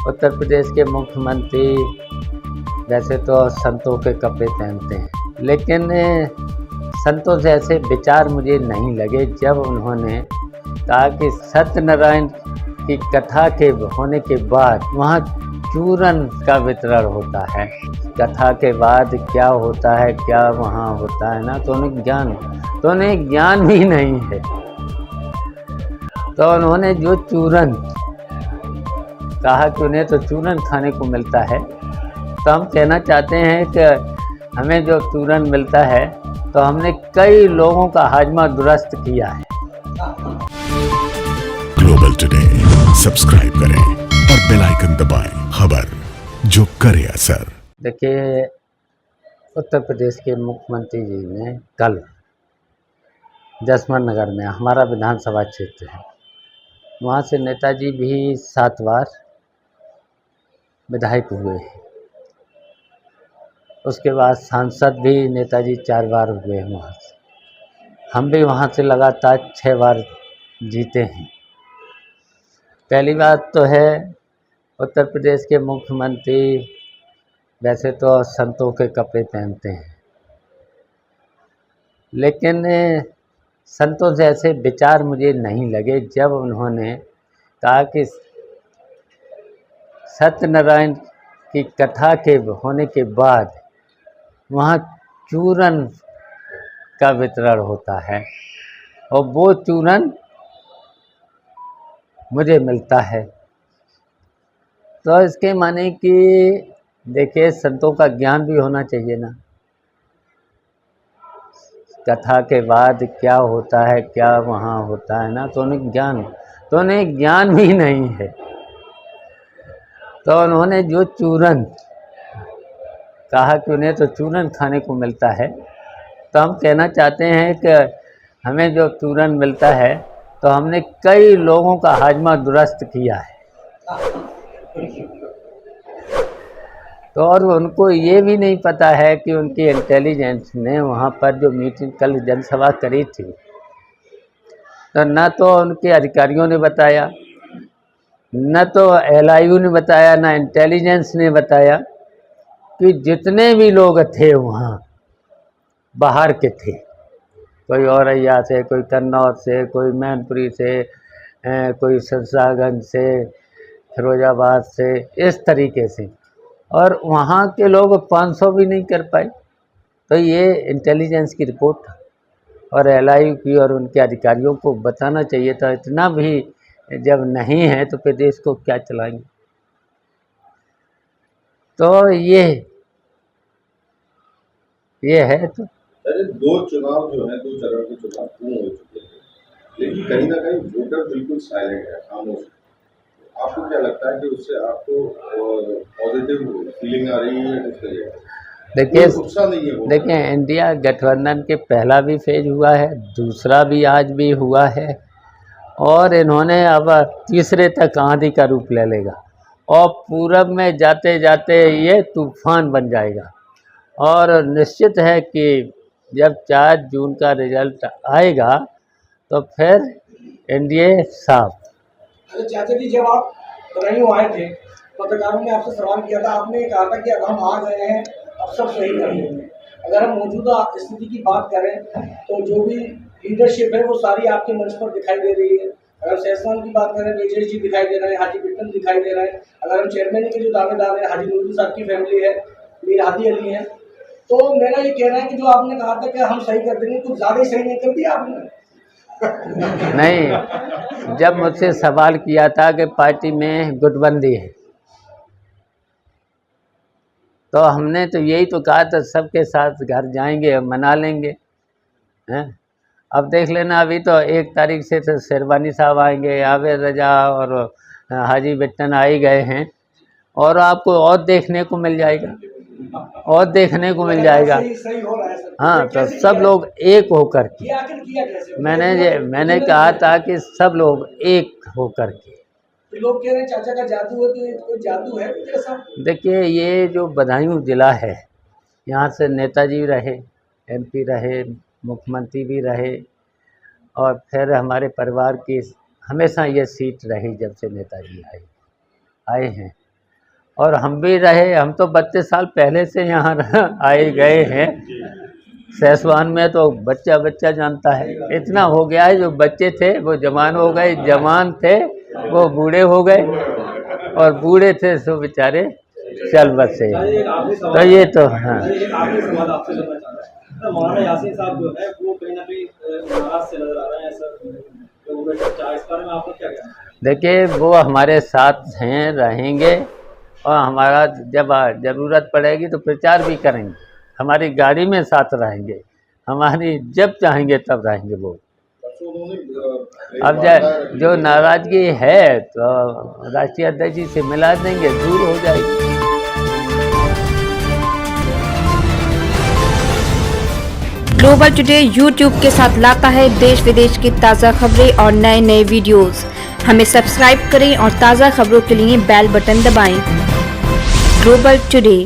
उत्तर प्रदेश के मुख्यमंत्री वैसे तो संतों के कपड़े पहनते हैं, लेकिन संतों से ऐसे विचार मुझे नहीं लगे जब उन्होंने कहा कि सत्यनारायण की कथा के होने के बाद वहाँ चूरन का वितरण होता है। कथा के बाद क्या होता है, क्या वहाँ होता है ना, तो उन्हें ज्ञान भी नहीं है। तो उन्होंने जो चूरन कहा कि उन्हें तो चूरन खाने को मिलता है, तो हम कहना चाहते हैं कि हमें जो चूरन मिलता है तो हमने कई लोगों का हाजमा दुरुस्त किया है। ग्लोबल टुडे सब्सक्राइब करें और बेल आइकन दबाएं, खबर जो करे असर। देखिए, उत्तर प्रदेश के मुख्यमंत्री जी ने कल जसवंत नगर में, हमारा विधानसभा क्षेत्र है, वहाँ से नेताजी भी 7 बार विधायक हुए हैं। उसके बाद सांसद भी नेताजी 4 बार हुए हैं वहाँ से। हम भी वहाँ से लगातार 6 बार जीते हैं। पहली बात तो है, उत्तर प्रदेश के मुख्यमंत्री वैसे तो संतों के कपड़े पहनते हैं, लेकिन संतों से ऐसे विचार मुझे नहीं लगे जब उन्होंने कहा कि सत्यनारायण की कथा के होने के बाद वहाँ चूरन का वितरण होता है और वो चूरन मुझे मिलता है। तो इसके माने कि देखिए, संतों का ज्ञान भी होना चाहिए ना। कथा के बाद क्या होता है, क्या वहाँ होता है ना, तो उन्हें ज्ञान भी नहीं है। तो उन्होंने जो चूरन कहा कि उन्हें तो चूरन खाने को मिलता है, तो हम कहना चाहते हैं कि हमें जो चूरन मिलता है तो हमने कई लोगों का हाजमा दुरुस्त किया है। तो और उनको ये भी नहीं पता है कि उनकी इंटेलिजेंस ने वहाँ पर जो मीटिंग कल जनसभा करी थी, तो न तो उनके अधिकारियों ने बताया, न तो LIU ने बताया, न इंटेलिजेंस ने बताया कि जितने भी लोग थे वहाँ बाहर के थे, कोई औरैया से, कोई कन्नौज से, कोई मैनपुरी से, कोई सिरसागंज से, फिरोजाबाद से, इस तरीके से, और वहाँ के लोग 500 भी नहीं कर पाए। तो ये इंटेलिजेंस की रिपोर्ट और LIU की और उनके अधिकारियों को बताना चाहिए था। इतना भी जब नहीं है तो फिर देश को क्या चलाएंगे। तो ये है। तो अरे 2 चुनाव जो है, 2 चरण के चुनाव पूर्ण हो चुके हैं, लेकिन कहीं ना कहीं वोटर बिल्कुल साइलेंट है, खामोश है। आपको क्या लगता है कि उससे आपको पॉजिटिव फीलिंग आ रही है? देखिए, इंडिया गठबंधन के पहला भी फेज हुआ है, दूसरा भी आज भी हुआ है, और इन्होंने अब तीसरे तक आंधी का रूप ले लेगा और पूरब में जाते जाते ये तूफान बन जाएगा। और निश्चित है कि जब 4 जून का रिजल्ट आएगा तो फिर NDA साफ। अरे चाचा जी, जब आप बदायूं आए थे, पत्रकारों ने आपसे सवाल किया था, आपने कहा था कि अब हम आ गए हैं, अब सब सही कर लेंगे। अगर हम मौजूदा स्थिति की बात करें तो जो भी लीडरशिप है वो सारी आपके मंच पर दिखाई दे रही है। अगर सेशवान की बात करें, विजय जी दिखाई दे रहे हैं, हाजी बिट्टन दिखाई दे रहे हैं। अगर हम चेयरमैन के जो दावेदार हैं, हाजी नूरुद्दीन साहब की फैमिली है, मीर हादी अली है। तो मेरा ये कहना है कि जो आपने कहा था कि हम सही कर देंगे, कुछ ज़्यादा ही सही नहीं कर दिया आपने। नहीं, जब मुझसे सवाल किया था कि पार्टी में गुटबंदी है, तो हमने तो यही तो कहा था, सबके साथ घर जाएंगे, मना लेंगे हैं। अब देख लेना, अभी तो 1 तारीख से तो शेरवानी साहब आएंगे, आवेद रजा और हाजी बिट्टन आ ही गए हैं, और आपको और देखने को मिल जाएगा, और देखने को मिल जाएगा। सही हो रहा है सर। हाँ, तो सब लोग एक होकर के, मैंने कहा था कि सब लोग एक होकर के। लोग कह रहे हैं चाचा का जादू है, तो ये कोई जादू है कैसा? देखिए, ये जो बदायूं जिला है, यहाँ से नेताजी रहे, MP रहे, मुख्यमंत्री भी रहे, और फिर हमारे परिवार की हमेशा ये सीट रही जब से नेताजी आए हैं। और हम भी रहे, हम तो 32 साल पहले से यहाँ आए गए हैं। सैसवान में तो बच्चा बच्चा जानता है, इतना हो गया है। जो बच्चे थे वो जवान हो गए, जवान थे वो बूढ़े हो गए, और बूढ़े थे सो बेचारे चल बसे। तो ये तो हाँ, एक आखिरी सवाल आपसे करना चाह रहा हूं। मौलाना यासीन साहब जो है वो कहीं ना कहीं नाराज से नजर आ रहे हैं, ऐसा तो वो चर्चा, इस बारे में आपको क्या कहना है? देखिए वो हमारे साथ हैं, रहेंगे, और हमारा जब ज़रूरत पड़ेगी तो प्रचार भी करेंगे, हमारी गाड़ी में साथ रहेंगे, हमारी जब चाहेंगे तब रहेंगे वो। परसों उन्होंने अब जो नाराज़गी है तो राष्ट्रीय अध्यक्ष जी से मिला देंगे, दूर हो जाएगी। ग्लोबल टुडे यूट्यूब के साथ लाता है देश विदेश की ताज़ा खबरें और नए नए वीडियोस। हमें सब्सक्राइब करें और ताज़ा खबरों के लिए बेल बटन दबाएं। Global today.